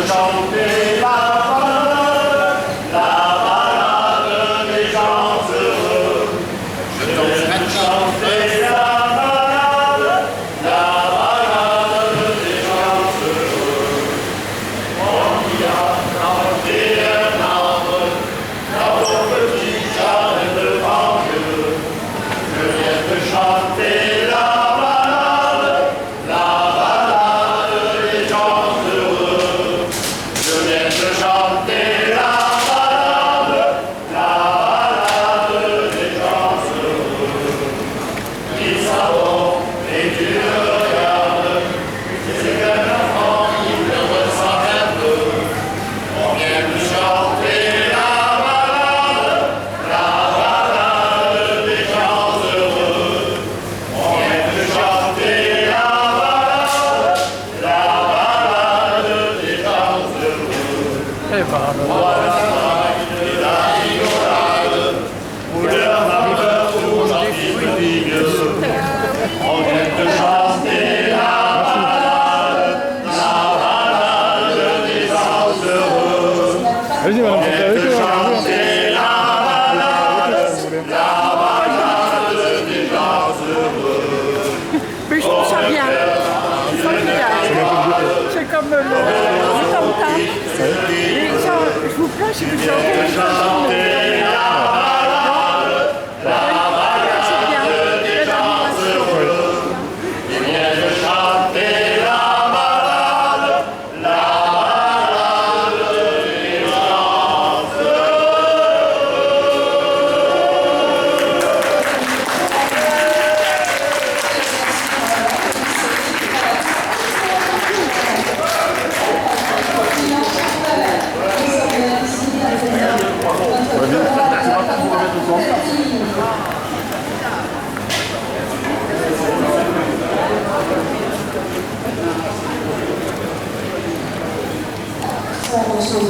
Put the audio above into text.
chanter la balade des gens heureux. Je vais chanter la balade des gens heureux. On y a planté un arbre dans vos petits jardins de banlieue. Je viens de chanter la balade des gens heureux. Je viens de chanter la balade des gens heureux. Ils savent et tu le regardes, c'est qu'un enfant qui le ressent un peu. On vient de chanter la balade des gens heureux. On vient de chanter la balade des gens heureux. Voilà la rigolade, où leur faveur aux gentils petits gueux. On vient de chanter la balade des gens heureux. Vas-y, madame, On vient de chanter la balade des gens heureux. Mais je trouve ça bien. C'est comme le tam-tam. Et ça, je vous plains si vous chantez les chansons. C'est bien. Belle animation. Il vient de chanter la balade des gens Son